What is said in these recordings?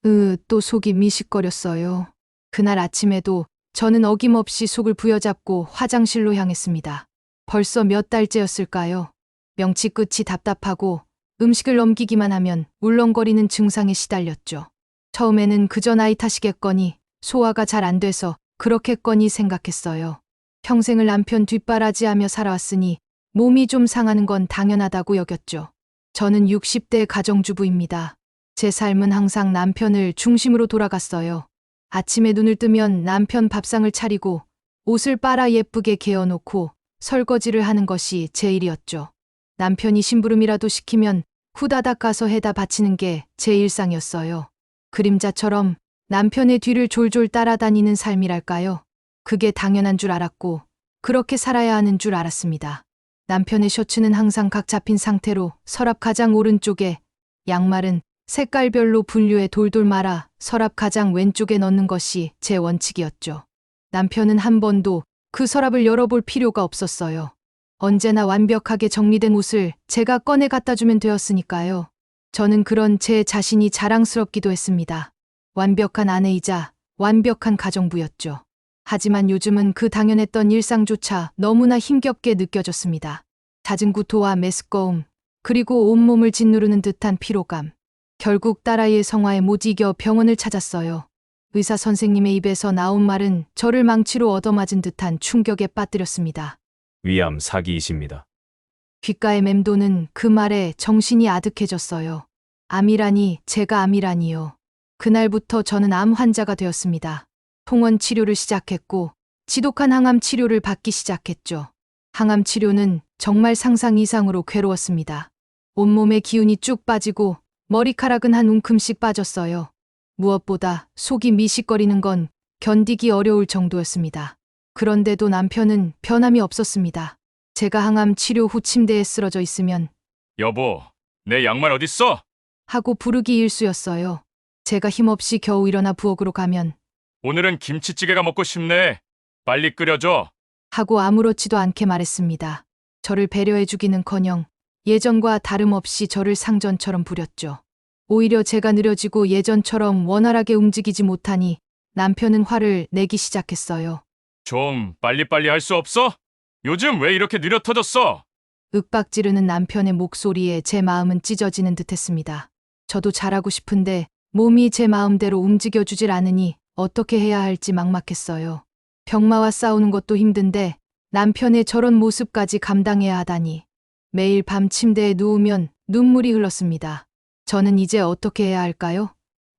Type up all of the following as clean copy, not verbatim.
또 속이 미식거렸어요. 그날 아침에도 저는 어김없이 속을 부여잡고 화장실로 향했습니다. 벌써 몇 달째였을까요? 명치 끝이 답답하고 음식을 넘기기만 하면 울렁거리는 증상에 시달렸죠. 처음에는 그저 나이 탓이겠거니 소화가 잘 안 돼서 그렇겠거니 생각했어요. 평생을 남편 뒷바라지하며 살아왔으니 몸이 좀 상하는 건 당연하다고 여겼죠. 저는 60대 가정주부입니다. 제 삶은 항상 남편을 중심으로 돌아갔어요. 아침에 눈을 뜨면 남편 밥상을 차리고 옷을 빨아 예쁘게 개어놓고 설거지를 하는 것이 제 일이었죠. 남편이 심부름이라도 시키면 후다닥 가서 해다 바치는 게 제 일상이었어요. 그림자처럼 남편의 뒤를 졸졸 따라다니는 삶이랄까요? 그게 당연한 줄 알았고 그렇게 살아야 하는 줄 알았습니다. 남편의 셔츠는 항상 각 잡힌 상태로 서랍 가장 오른쪽에, 양말은 색깔별로 분류해 돌돌 말아 서랍 가장 왼쪽에 넣는 것이 제 원칙이었죠. 남편은 한 번도 그 서랍을 열어볼 필요가 없었어요. 언제나 완벽하게 정리된 옷을 제가 꺼내 갖다 주면 되었으니까요. 저는 그런 제 자신이 자랑스럽기도 했습니다. 완벽한 아내이자 완벽한 가정부였죠. 하지만 요즘은 그 당연했던 일상조차 너무나 힘겹게 느껴졌습니다. 잦은 구토와 메스꺼움, 그리고 온몸을 짓누르는 듯한 피로감. 결국 딸아이의 성화에 못 이겨 병원을 찾았어요. 의사 선생님의 입에서 나온 말은 저를 망치로 얻어맞은 듯한 충격에 빠뜨렸습니다. 위암 사기이십니다. 귓가에 맴도는 그 말에 정신이 아득해졌어요. 암이라니, 제가 암이라니요. 그날부터 저는 암 환자가 되었습니다. 통원 치료를 시작했고 지독한 항암 치료를 받기 시작했죠. 항암 치료는 정말 상상 이상으로 괴로웠습니다. 온몸에 기운이 쭉 빠지고 머리카락은 한 움큼씩 빠졌어요. 무엇보다 속이 미식거리는 건 견디기 어려울 정도였습니다. 그런데도 남편은 변함이 없었습니다. 제가 항암 치료 후 침대에 쓰러져 있으면 여보, 내 양말 어딨어? 하고 부르기 일쑤였어요. 제가 힘없이 겨우 일어나 부엌으로 가면 오늘은 김치찌개가 먹고 싶네. 빨리 끓여줘. 하고 아무렇지도 않게 말했습니다. 저를 배려해주기는커녕 예전과 다름없이 저를 상전처럼 부렸죠. 오히려 제가 느려지고 예전처럼 원활하게 움직이지 못하니 남편은 화를 내기 시작했어요. 좀 빨리빨리 할 수 없어? 요즘 왜 이렇게 느려 터졌어? 윽박 지르는 남편의 목소리에 제 마음은 찢어지는 듯했습니다. 저도 잘하고 싶은데 몸이 제 마음대로 움직여주질 않으니 어떻게 해야 할지 막막했어요. 병마와 싸우는 것도 힘든데 남편의 저런 모습까지 감당해야 하다니. 매일 밤 침대에 누우면 눈물이 흘렀습니다. 저는 이제 어떻게 해야 할까요?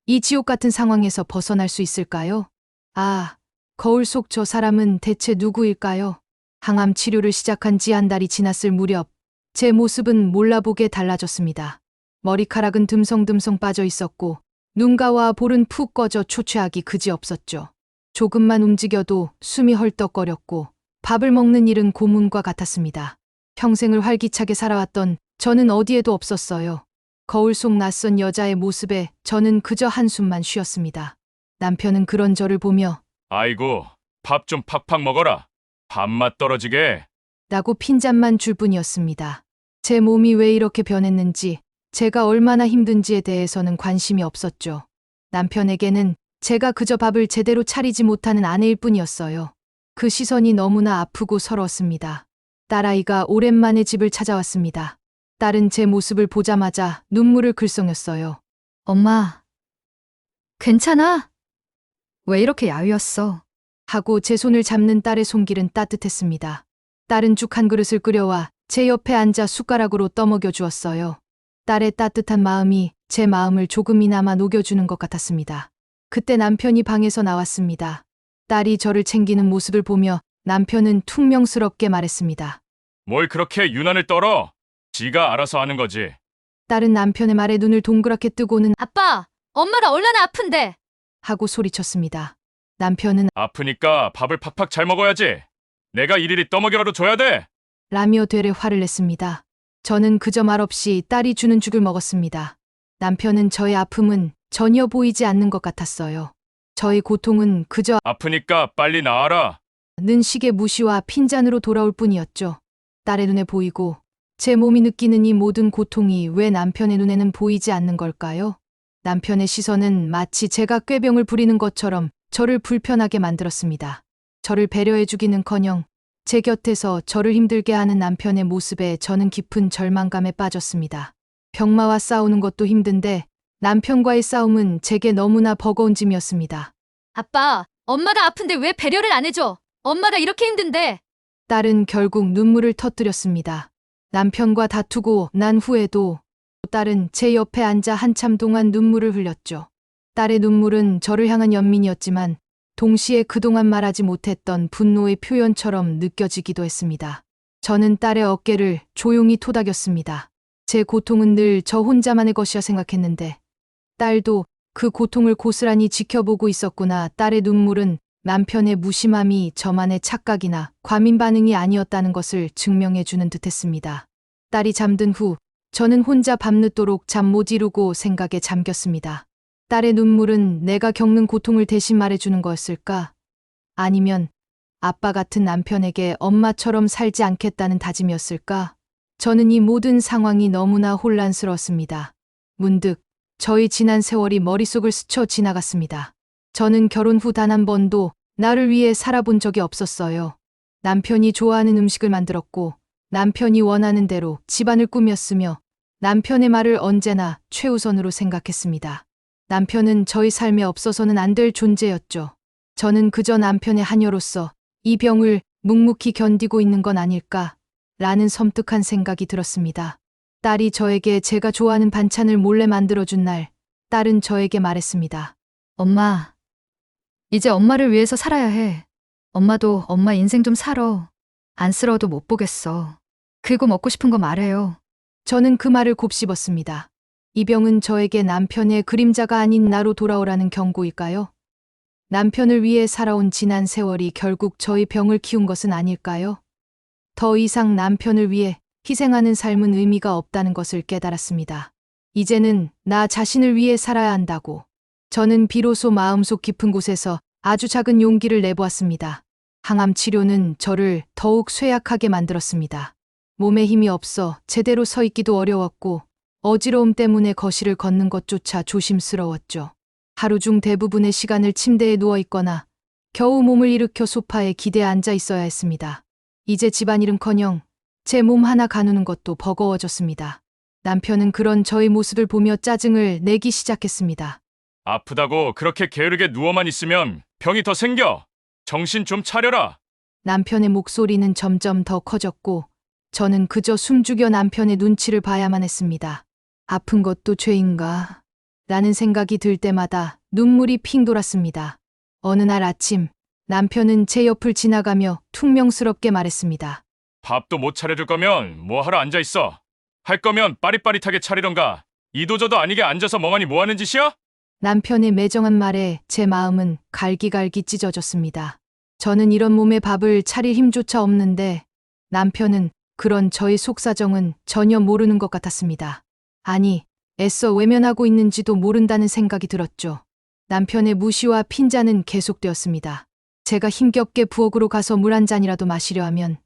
이 지옥 같은 상황에서 벗어날 수 있을까요? 아, 거울 속 저 사람은 대체 누구일까요? 항암 치료를 시작한 지 한 달이 지났을 무렵 제 모습은 몰라보게 달라졌습니다. 머리카락은 듬성듬성 빠져 있었고 눈가와 볼은 푹 꺼져 초췌하기 그지없었죠. 조금만 움직여도 숨이 헐떡거렸고 밥을 먹는 일은 고문과 같았습니다. 평생을 활기차게 살아왔던 저는 어디에도 없었어요. 거울 속 낯선 여자의 모습에 저는 그저 한숨만 쉬었습니다. 남편은 그런 저를 보며 아이고, 밥 좀 팍팍 먹어라. 밥맛 떨어지게. 라고 핀잔만 줄 뿐이었습니다. 제 몸이 왜 이렇게 변했는지, 제가 얼마나 힘든지에 대해서는 관심이 없었죠. 남편에게는 제가 그저 밥을 제대로 차리지 못하는 아내일 뿐이었어요. 그 시선이 너무나 아프고 서러웠습니다. 딸아이가 오랜만에 집을 찾아왔습니다. 딸은 제 모습을 보자마자 눈물을 글썽였어요. 엄마, 괜찮아? 왜 이렇게 야위었어? 하고 제 손을 잡는 딸의 손길은 따뜻했습니다. 딸은 죽 한 그릇을 끓여와 제 옆에 앉아 숟가락으로 떠먹여 주었어요. 딸의 따뜻한 마음이 제 마음을 조금이나마 녹여주는 것 같았습니다. 그때 남편이 방에서 나왔습니다. 딸이 저를 챙기는 모습을 보며 남편은 퉁명스럽게 말했습니다. 뭘 그렇게 유난을 떨어? 지가 알아서 하는 거지. 딸은 남편의 말에 눈을 동그랗게 뜨고는 아빠, 엄마가 얼마나 아픈데? 하고 소리쳤습니다. 남편은 아프니까 밥을 팍팍 잘 먹어야지. 내가 일일이 떠먹여라도 줘야 돼. 라며 되레 화를 냈습니다. 저는 그저 말없이 딸이 주는 죽을 먹었습니다. 남편은 저의 아픔은 전혀 보이지 않는 것 같았어요. 저의 고통은 그저 아프니까 빨리 나와라. 는식의 무시와 핀잔으로 돌아올 뿐이었죠. 딸의 눈에 보이고 제 몸이 느끼는 이 모든 고통이 왜 남편의 눈에는 보이지 않는 걸까요? 남편의 시선은 마치 제가 꾀병을 부리는 것처럼 저를 불편하게 만들었습니다. 저를 배려해주기는커녕 제 곁에서 저를 힘들게 하는 남편의 모습에 저는 깊은 절망감에 빠졌습니다. 병마와 싸우는 것도 힘든데 남편과의 싸움은 제게 너무나 버거운 짐이었습니다. 아빠, 엄마가 아픈데 왜 배려를 안 해줘? 엄마가 이렇게 힘든데. 딸은 결국 눈물을 터뜨렸습니다. 남편과 다투고 난 후에도 딸은 제 옆에 앉아 한참 동안 눈물을 흘렸죠. 딸의 눈물은 저를 향한 연민이었지만 동시에 그동안 말하지 못했던 분노의 표현처럼 느껴지기도 했습니다. 저는 딸의 어깨를 조용히 토닥였습니다. 제 고통은 늘 저 혼자만의 것이라 생각했는데 딸도 그 고통을 고스란히 지켜보고 있었구나. 딸의 눈물은 남편의 무심함이 저만의 착각이나 과민 반응이 아니었다는 것을 증명해주는 듯했습니다. 딸이 잠든 후 저는 혼자 밤늦도록 잠 못 이루고 생각에 잠겼습니다. 딸의 눈물은 내가 겪는 고통을 대신 말해주는 거였을까? 아니면 아빠 같은 남편에게 엄마처럼 살지 않겠다는 다짐이었을까? 저는 이 모든 상황이 너무나 혼란스러웠습니다. 문득 저의 지난 세월이 머릿속을 스쳐 지나갔습니다. 저는 결혼 후 단 한 번도 나를 위해 살아본 적이 없었어요. 남편이 좋아하는 음식을 만들었고 남편이 원하는 대로 집안을 꾸몄으며 남편의 말을 언제나 최우선으로 생각했습니다. 남편은 저희 삶에 없어서는 안 될 존재였죠. 저는 그저 남편의 하녀로서 이 병을 묵묵히 견디고 있는 건 아닐까 라는 섬뜩한 생각이 들었습니다. 딸이 저에게 제가 좋아하는 반찬을 몰래 만들어준 날, 딸은 저에게 말했습니다. 엄마, 이제 엄마를 위해서 살아야 해. 엄마도 엄마 인생 좀 살아. 안쓰러워도 못 보겠어. 그리고 먹고 싶은 거 말해요. 저는 그 말을 곱씹었습니다. 이 병은 저에게 남편의 그림자가 아닌 나로 돌아오라는 경고일까요? 남편을 위해 살아온 지난 세월이 결국 저희 병을 키운 것은 아닐까요? 더 이상 남편을 위해 희생하는 삶은 의미가 없다는 것을 깨달았습니다. 이제는 나 자신을 위해 살아야 한다고. 저는 비로소 마음속 깊은 곳에서 아주 작은 용기를 내보았습니다. 항암 치료는 저를 더욱 쇠약하게 만들었습니다. 몸에 힘이 없어 제대로 서 있기도 어려웠고 어지러움 때문에 거실을 걷는 것조차 조심스러웠죠. 하루 중 대부분의 시간을 침대에 누워 있거나 겨우 몸을 일으켜 소파에 기대어 앉아 있어야 했습니다. 이제 집안일은커녕 제 몸 하나 가누는 것도 버거워졌습니다. 남편은 그런 저의 모습을 보며 짜증을 내기 시작했습니다. 아프다고 그렇게 게으르게 누워만 있으면 병이 더 생겨. 정신 좀 차려라. 남편의 목소리는 점점 더 커졌고 저는 그저 숨죽여 남편의 눈치를 봐야만 했습니다. 아픈 것도 죄인가? 라는 생각이 들 때마다 눈물이 핑 돌았습니다. 어느 날 아침 남편은 제 옆을 지나가며 퉁명스럽게 말했습니다. 밥도 못 차려줄 거면 뭐하러 앉아있어. 할 거면 빠릿빠릿하게 차리던가. 이도저도 아니게 앉아서 멍하니 뭐하는 짓이야? 남편의 매정한 말에 제 마음은 갈기갈기 찢어졌습니다. 저는 이런 몸에 밥을 차릴 힘조차 없는데 남편은 그런 저의 속사정은 전혀 모르는 것 같았습니다. 아니, 애써 외면하고 있는지도 모른다는 생각이 들었죠. 남편의 무시와 핀잔은 계속되었습니다. 제가 힘겹게 부엌으로 가서 물 한 잔이라도 마시려 하면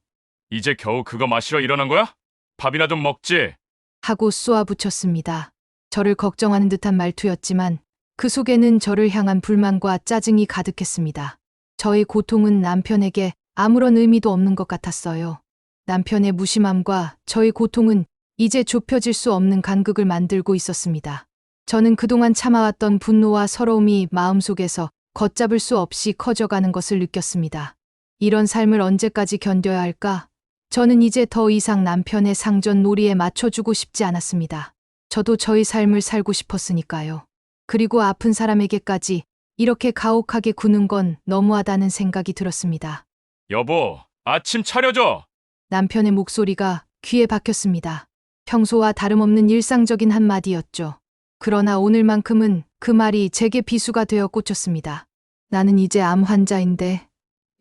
이제 겨우 그거 마시러 일어난 거야? 밥이나 좀 먹지. 하고 쏘아붙였습니다. 저를 걱정하는 듯한 말투였지만 그 속에는 저를 향한 불만과 짜증이 가득했습니다. 저의 고통은 남편에게 아무런 의미도 없는 것 같았어요. 남편의 무심함과 저의 고통은 이제 좁혀질 수 없는 간극을 만들고 있었습니다. 저는 그동안 참아왔던 분노와 서러움이 마음속에서 걷잡을 수 없이 커져가는 것을 느꼈습니다. 이런 삶을 언제까지 견뎌야 할까? 저는 이제 더 이상 남편의 상전 놀이에 맞춰주고 싶지 않았습니다. 저도 저의 삶을 살고 싶었으니까요. 그리고 아픈 사람에게까지 이렇게 가혹하게 구는 건 너무하다는 생각이 들었습니다. 여보, 아침 차려줘. 남편의 목소리가 귀에 박혔습니다. 평소와 다름없는 일상적인 한마디였죠. 그러나 오늘만큼은 그 말이 제게 비수가 되어 꽂혔습니다. 나는 이제 암 환자인데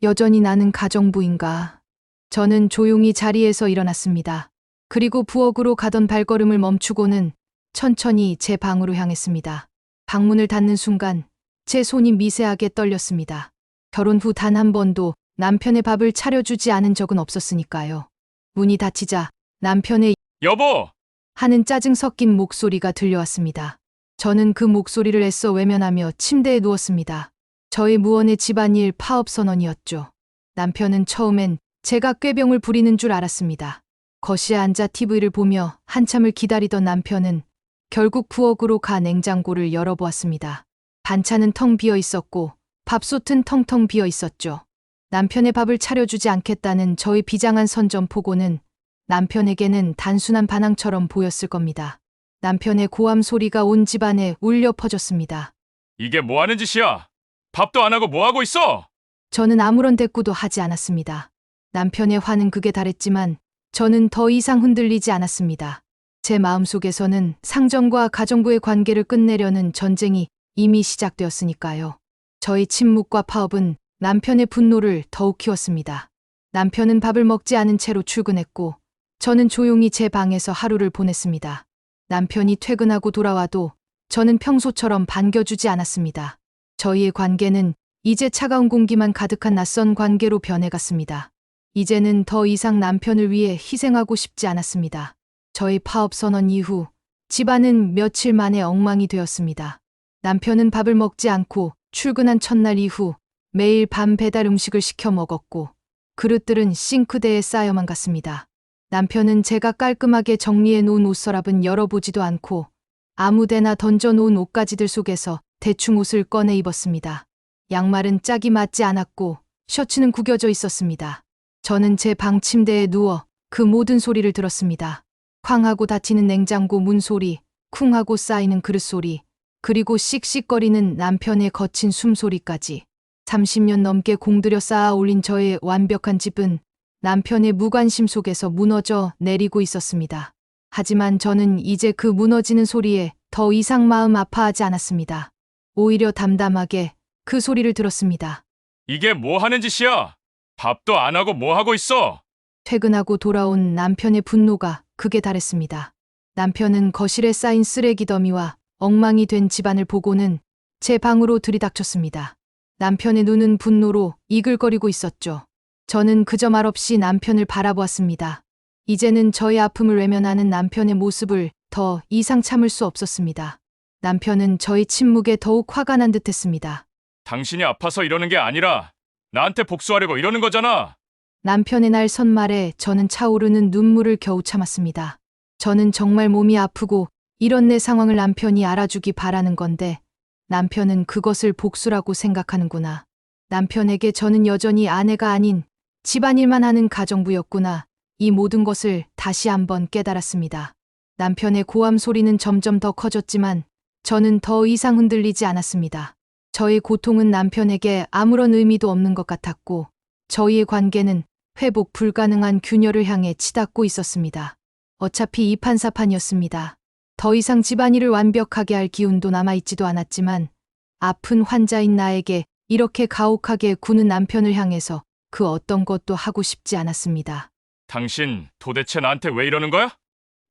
여전히 나는 가정부인가. 저는 조용히 자리에서 일어났습니다. 그리고 부엌으로 가던 발걸음을 멈추고는 천천히 제 방으로 향했습니다. 방문을 닫는 순간 제 손이 미세하게 떨렸습니다. 결혼 후 단 한 번도 남편의 밥을 차려주지 않은 적은 없었으니까요. 문이 닫히자 남편의 여보! 하는 짜증 섞인 목소리가 들려왔습니다. 저는 그 목소리를 애써 외면하며 침대에 누웠습니다. 저의 무언의 집안일 파업 선언이었죠. 남편은 처음엔 제가 꾀병을 부리는 줄 알았습니다. 거실에 앉아 TV를 보며 한참을 기다리던 남편은 결국 부엌으로 가 냉장고를 열어보았습니다. 반찬은 텅 비어 있었고 밥솥은 텅텅 비어 있었죠. 남편의 밥을 차려주지 않겠다는 저의 비장한 선전포고는 남편에게는 단순한 반항처럼 보였을 겁니다. 남편의 고함 소리가 온 집안에 울려 퍼졌습니다. 이게 뭐 하는 짓이야? 밥도 안 하고 뭐 하고 있어? 저는 아무런 대꾸도 하지 않았습니다. 남편의 화는 극에 달했지만 저는 더 이상 흔들리지 않았습니다. 제 마음속에서는 상정과 가정부의 관계를 끝내려는 전쟁이 이미 시작되었으니까요. 저희 침묵과 파업은 남편의 분노를 더욱 키웠습니다. 남편은 밥을 먹지 않은 채로 출근했고 저는 조용히 제 방에서 하루를 보냈습니다. 남편이 퇴근하고 돌아와도 저는 평소처럼 반겨주지 않았습니다. 저희의 관계는 이제 차가운 공기만 가득한 낯선 관계로 변해갔습니다. 이제는 더 이상 남편을 위해 희생하고 싶지 않았습니다. 저희 파업 선언 이후 집안은 며칠 만에 엉망이 되었습니다. 남편은 밥을 먹지 않고 출근한 첫날 이후 매일 밤 배달 음식을 시켜 먹었고 그릇들은 싱크대에 쌓여만 갔습니다. 남편은 제가 깔끔하게 정리해 놓은 옷서랍은 열어보지도 않고 아무데나 던져놓은 옷가지들 속에서 대충 옷을 꺼내 입었습니다. 양말은 짝이 맞지 않았고 셔츠는 구겨져 있었습니다. 저는 제 방 침대에 누워 그 모든 소리를 들었습니다. 쾅 하고 닫히는 냉장고 문 소리, 쿵 하고 쌓이는 그릇 소리, 그리고 씩씩거리는 남편의 거친 숨소리까지. 30년 넘게 공들여 쌓아 올린 저의 완벽한 집은 남편의 무관심 속에서 무너져 내리고 있었습니다. 하지만 저는 이제 그 무너지는 소리에 더 이상 마음 아파하지 않았습니다. 오히려 담담하게 그 소리를 들었습니다. 이게 뭐 하는 짓이야? 밥도 안 하고 뭐 하고 있어? 퇴근하고 돌아온 남편의 분노가 극에 달했습니다. 남편은 거실에 쌓인 쓰레기 더미와 엉망이 된 집안을 보고는 제 방으로 들이닥쳤습니다. 남편의 눈은 분노로 이글거리고 있었죠. 저는 그저 말없이 남편을 바라보았습니다. 이제는 저의 아픔을 외면하는 남편의 모습을 더 이상 참을 수 없었습니다. 남편은 저의 침묵에 더욱 화가 난 듯했습니다. 당신이 아파서 이러는 게 아니라 나한테 복수하려고 이러는 거잖아. 남편의 날 선말에 저는 차오르는 눈물을 겨우 참았습니다. 저는 정말 몸이 아프고 이런 내 상황을 남편이 알아주기 바라는 건데 남편은 그것을 복수라고 생각하는구나. 남편에게 저는 여전히 아내가 아닌 집안일만 하는 가정부였구나. 이 모든 것을 다시 한번 깨달았습니다. 남편의 고함 소리는 점점 더 커졌지만 저는 더 이상 흔들리지 않았습니다. 저의 고통은 남편에게 아무런 의미도 없는 것 같았고 저희의 관계는 회복 불가능한 균열을 향해 치닫고 있었습니다. 어차피 이판사판이었습니다. 더 이상 집안일을 완벽하게 할 기운도 남아있지도 않았지만 아픈 환자인 나에게 이렇게 가혹하게 구는 남편을 향해서 그 어떤 것도 하고 싶지 않았습니다. 당신 도대체 나한테 왜 이러는 거야?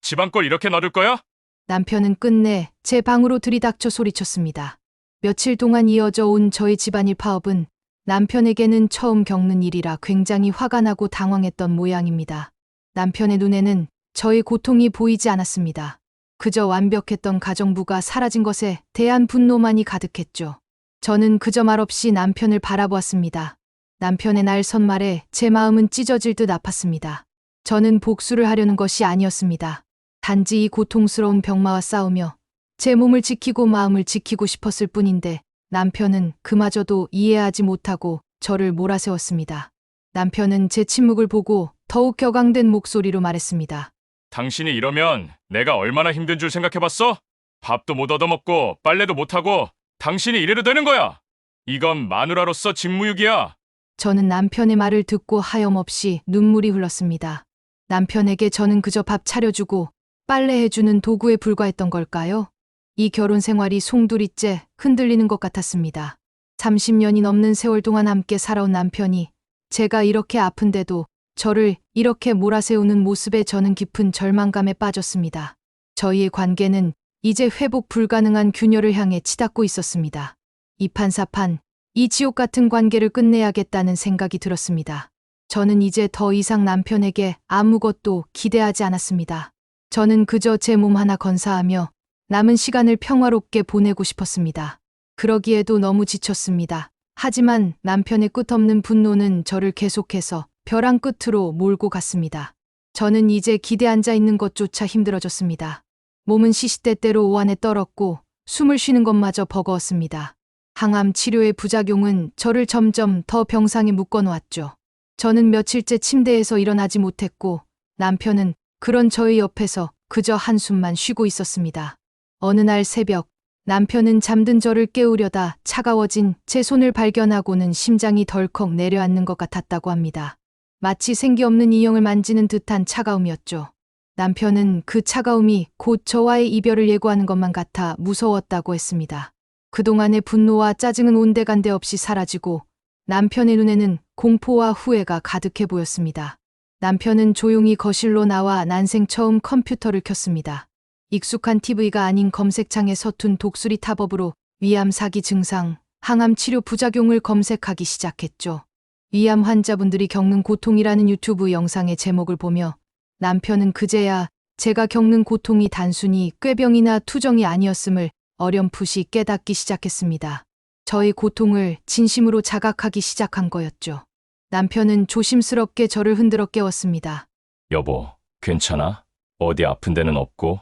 집안꼴 이렇게 놔둘 거야? 남편은 끝내 제 방으로 들이닥쳐 소리쳤습니다. 며칠 동안 이어져 온 저의 집안일 파업은 남편에게는 처음 겪는 일이라 굉장히 화가 나고 당황했던 모양입니다. 남편의 눈에는 저의 고통이 보이지 않았습니다. 그저 완벽했던 가정부가 사라진 것에 대한 분노만이 가득했죠. 저는 그저 말없이 남편을 바라보았습니다. 남편의 날 선말에 제 마음은 찢어질 듯 아팠습니다. 저는 복수를 하려는 것이 아니었습니다. 단지 이 고통스러운 병마와 싸우며 제 몸을 지키고 마음을 지키고 싶었을 뿐인데 남편은 그마저도 이해하지 못하고 저를 몰아세웠습니다. 남편은 제 침묵을 보고 더욱 격앙된 목소리로 말했습니다. 당신이 이러면 내가 얼마나 힘든 줄 생각해봤어? 밥도 못 얻어먹고 빨래도 못하고 당신이 이래도 되는 거야. 이건 마누라로서 직무유기야. 저는 남편의 말을 듣고 하염없이 눈물이 흘렀습니다. 남편에게 저는 그저 밥 차려주고 빨래해주는 도구에 불과했던 걸까요? 이 결혼 생활이 송두리째 흔들리는 것 같았습니다. 30년이 넘는 세월 동안 함께 살아온 남편이 제가 이렇게 아픈데도 저를 이렇게 몰아세우는 모습에 저는 깊은 절망감에 빠졌습니다. 저희의 관계는 이제 회복 불가능한 균열을 향해 치닫고 있었습니다. 이판사판, 이 지옥 같은 관계를 끝내야겠다는 생각이 들었습니다. 저는 이제 더 이상 남편에게 아무것도 기대하지 않았습니다. 저는 그저 제 몸 하나 건사하며 남은 시간을 평화롭게 보내고 싶었습니다. 그러기에도 너무 지쳤습니다. 하지만 남편의 끝없는 분노는 저를 계속해서 벼랑 끝으로 몰고 갔습니다. 저는 이제 기대 앉아 있는 것조차 힘들어졌습니다. 몸은 시시때때로 오한에 떨었고 숨을 쉬는 것마저 버거웠습니다. 항암 치료의 부작용은 저를 점점 더 병상에 묶어놓았죠. 저는 며칠째 침대에서 일어나지 못했고 남편은 그런 저의 옆에서 그저 한숨만 쉬고 있었습니다. 어느 날 새벽 남편은 잠든 저를 깨우려다 차가워진 제 손을 발견하고는 심장이 덜컥 내려앉는 것 같았다고 합니다. 마치 생기 없는 인형을 만지는 듯한 차가움이었죠. 남편은 그 차가움이 곧 저와의 이별을 예고하는 것만 같아 무서웠다고 했습니다. 그동안의 분노와 짜증은 온데간데 없이 사라지고 남편의 눈에는 공포와 후회가 가득해 보였습니다. 남편은 조용히 거실로 나와 난생 처음 컴퓨터를 켰습니다. 익숙한 TV가 아닌 검색창에 서툰 독수리 탑업으로 위암 사기 증상, 항암 치료 부작용을 검색하기 시작했죠. 위암 환자분들이 겪는 고통이라는 유튜브 영상의 제목을 보며 남편은 그제야 제가 겪는 고통이 단순히 꾀병이나 투정이 아니었음을 어렴풋이 깨닫기 시작했습니다. 저의 고통을 진심으로 자각하기 시작한 거였죠. 남편은 조심스럽게 저를 흔들어 깨웠습니다. 여보, 괜찮아? 어디 아픈 데는 없고?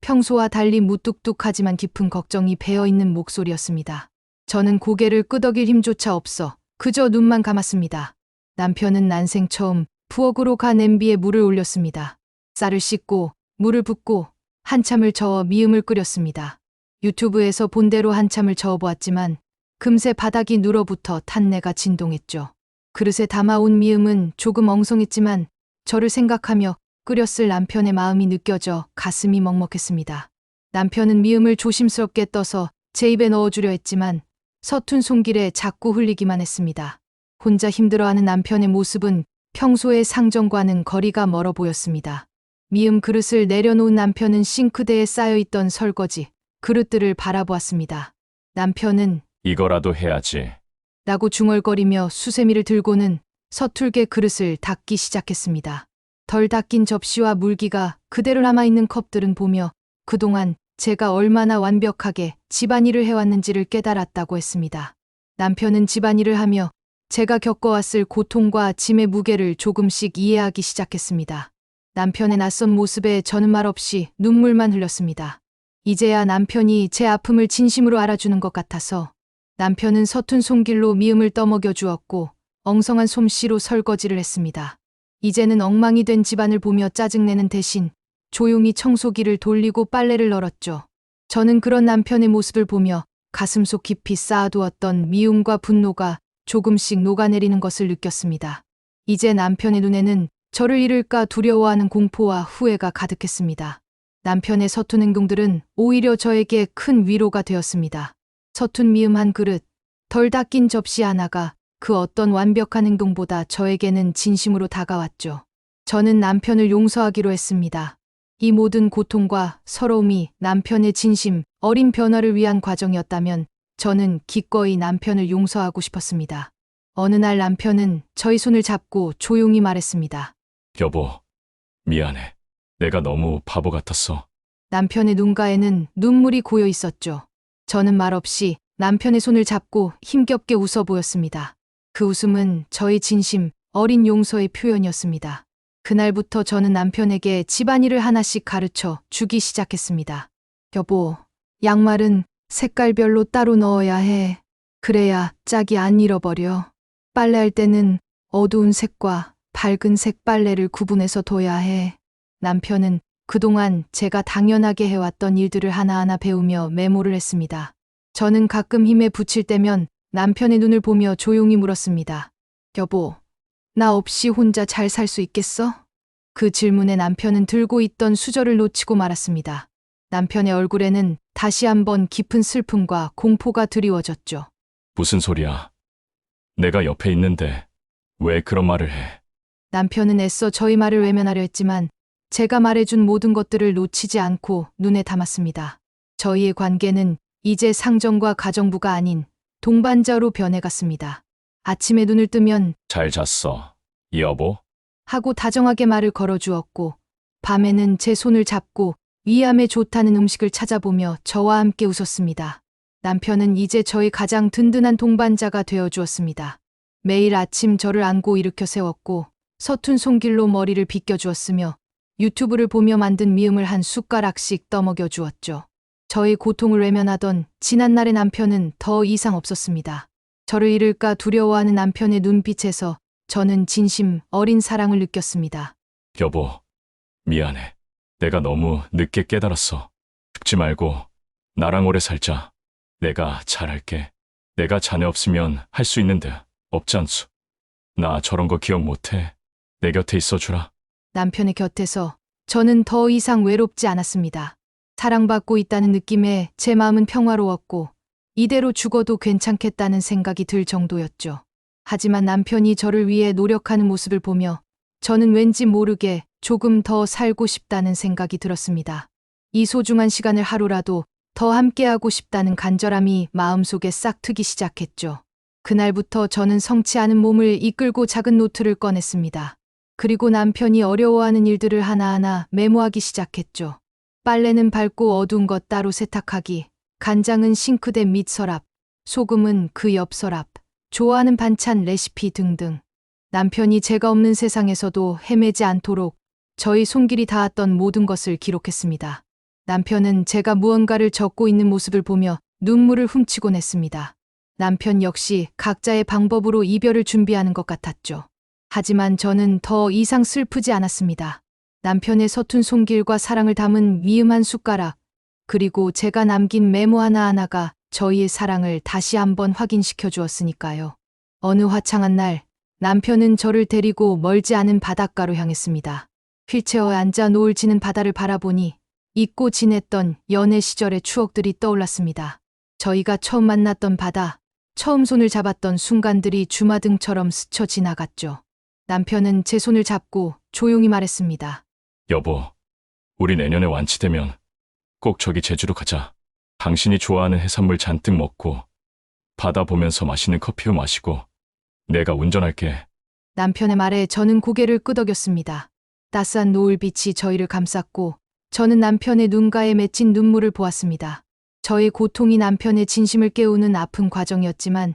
평소와 달리 무뚝뚝하지만 깊은 걱정이 배어있는 목소리였습니다. 저는 고개를 끄덕일 힘조차 없어 그저 눈만 감았습니다. 남편은 난생 처음 부엌으로 가 냄비에 물을 올렸습니다. 쌀을 씻고 물을 붓고 한참을 저어 미음을 끓였습니다. 유튜브에서 본 대로 한참을 저어보았지만 금세 바닥이 눌어붙어 탄내가 진동했죠. 그릇에 담아온 미음은 조금 엉성했지만 저를 생각하며 끓였을 남편의 마음이 느껴져 가슴이 먹먹했습니다. 남편은 미음을 조심스럽게 떠서 제 입에 넣어주려 했지만 서툰 손길에 자꾸 흘리기만 했습니다. 혼자 힘들어하는 남편의 모습은 평소의 상정과는 거리가 멀어 보였습니다. 미음 그릇을 내려놓은 남편은 싱크대에 쌓여있던 설거지, 그릇들을 바라보았습니다. 남편은 이거라도 해야지. 라고 중얼거리며 수세미를 들고는 서툴게 그릇을 닦기 시작했습니다. 덜 닦인 접시와 물기가 그대로 남아있는 컵들은 보며 그동안 제가 얼마나 완벽하게 집안일을 해왔는지를 깨달았다고 했습니다. 남편은 집안일을 하며 제가 겪어왔을 고통과 짐의 무게를 조금씩 이해하기 시작했습니다. 남편의 낯선 모습에 저는 말없이 눈물만 흘렸습니다. 이제야 남편이 제 아픔을 진심으로 알아주는 것 같아서 남편은 서툰 손길로 미음을 떠먹여 주었고 엉성한 솜씨로 설거지를 했습니다. 이제는 엉망이 된 집안을 보며 짜증내는 대신 조용히 청소기를 돌리고 빨래를 널었죠. 저는 그런 남편의 모습을 보며 가슴속 깊이 쌓아두었던 미움과 분노가 조금씩 녹아내리는 것을 느꼈습니다. 이제 남편의 눈에는 저를 잃을까 두려워하는 공포와 후회가 가득했습니다. 남편의 서툰 행동들은 오히려 저에게 큰 위로가 되었습니다. 서툰 미음 한 그릇, 덜 닦인 접시 하나가 그 어떤 완벽한 행동보다 저에게는 진심으로 다가왔죠. 저는 남편을 용서하기로 했습니다. 이 모든 고통과 서러움이 남편의 진심, 어린 변화를 위한 과정이었다면 저는 기꺼이 남편을 용서하고 싶었습니다. 어느 날 남편은 저희 손을 잡고 조용히 말했습니다. 여보, 미안해. 내가 너무 바보 같았어. 남편의 눈가에는 눈물이 고여 있었죠. 저는 말없이 남편의 손을 잡고 힘겹게 웃어 보였습니다. 그 웃음은 저의 진심, 어린 용서의 표현이었습니다. 그날부터 저는 남편에게 집안일을 하나씩 가르쳐 주기 시작했습니다. 여보, 양말은 색깔별로 따로 넣어야 해. 그래야 짝이 안 잃어버려. 빨래할 때는 어두운 색과 밝은 색 빨래를 구분해서 둬야 해. 남편은 그동안 제가 당연하게 해왔던 일들을 하나하나 배우며 메모를 했습니다. 저는 가끔 힘에 부칠 때면 남편의 눈을 보며 조용히 물었습니다. 여보, 나 없이 혼자 잘 살 수 있겠어? 그 질문에 남편은 들고 있던 수저를 놓치고 말았습니다. 남편의 얼굴에는 다시 한번 깊은 슬픔과 공포가 드리워졌죠. 무슨 소리야? 내가 옆에 있는데 왜 그런 말을 해? 남편은 애써 저희 말을 외면하려 했지만 제가 말해준 모든 것들을 놓치지 않고 눈에 담았습니다. 저희의 관계는 이제 상정과 가정부가 아닌 동반자로 변해갔습니다. 아침에 눈을 뜨면 잘 잤어, 여보? 하고 다정하게 말을 걸어주었고 밤에는 제 손을 잡고 위암에 좋다는 음식을 찾아보며 저와 함께 웃었습니다. 남편은 이제 저의 가장 든든한 동반자가 되어 주었습니다. 매일 아침 저를 안고 일으켜 세웠고 서툰 손길로 머리를 빗겨 주었으며 유튜브를 보며 만든 미음을 한 숟가락씩 떠먹여 주었죠. 저의 고통을 외면하던 지난날의 남편은 더 이상 없었습니다. 저를 잃을까 두려워하는 남편의 눈빛에서 저는 진심 어린 사랑을 느꼈습니다. 여보, 미안해. 내가 너무 늦게 깨달았어. 죽지 말고 나랑 오래 살자. 내가 잘할게. 내가 자네 없으면 할 수 있는데 없지 않소. 나 저런 거 기억 못해. 내 곁에 있어주라. 남편의 곁에서 저는 더 이상 외롭지 않았습니다. 사랑받고 있다는 느낌에 제 마음은 평화로웠고 이대로 죽어도 괜찮겠다는 생각이 들 정도였죠. 하지만 남편이 저를 위해 노력하는 모습을 보며 저는 왠지 모르게 조금 더 살고 싶다는 생각이 들었습니다. 이 소중한 시간을 하루라도 더 함께하고 싶다는 간절함이 마음속에 싹트기 시작했죠. 그날부터 저는 성치 않은 몸을 이끌고 작은 노트를 꺼냈습니다. 그리고 남편이 어려워하는 일들을 하나하나 메모하기 시작했죠. 빨래는 밟고 어두운 것 따로 세탁하기, 간장은 싱크대 밑 서랍, 소금은 그 옆 서랍, 좋아하는 반찬 레시피 등등. 남편이 제가 없는 세상에서도 헤매지 않도록 저희 손길이 닿았던 모든 것을 기록했습니다. 남편은 제가 무언가를 적고 있는 모습을 보며 눈물을 훔치곤 했습니다. 남편 역시 각자의 방법으로 이별을 준비하는 것 같았죠. 하지만 저는 더 이상 슬프지 않았습니다. 남편의 서툰 손길과 사랑을 담은 미음 한 숟가락, 그리고 제가 남긴 메모 하나하나가 저희의 사랑을 다시 한번 확인시켜 주었으니까요. 어느 화창한 날, 남편은 저를 데리고 멀지 않은 바닷가로 향했습니다. 휠체어에 앉아 노을 지는 바다를 바라보니 잊고 지냈던 연애 시절의 추억들이 떠올랐습니다. 저희가 처음 만났던 바다, 처음 손을 잡았던 순간들이 주마등처럼 스쳐 지나갔죠. 남편은 제 손을 잡고 조용히 말했습니다. 여보, 우리 내년에 완치되면 꼭 저기 제주도 가자. 당신이 좋아하는 해산물 잔뜩 먹고 바다 보면서 맛있는 커피도 마시고 내가 운전할게. 남편의 말에 저는 고개를 끄덕였습니다. 따스한 노을빛이 저희를 감쌌고 저는 남편의 눈가에 맺힌 눈물을 보았습니다. 저의 고통이 남편의 진심을 깨우는 아픈 과정이었지만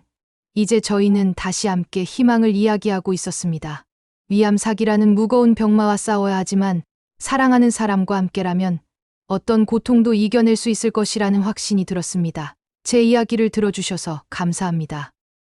이제 저희는 다시 함께 희망을 이야기하고 있었습니다. 위암 사기라는 무거운 병마와 싸워야 하지만 사랑하는 사람과 함께라면 어떤 고통도 이겨낼 수 있을 것이라는 확신이 들었습니다. 제 이야기를 들어주셔서 감사합니다.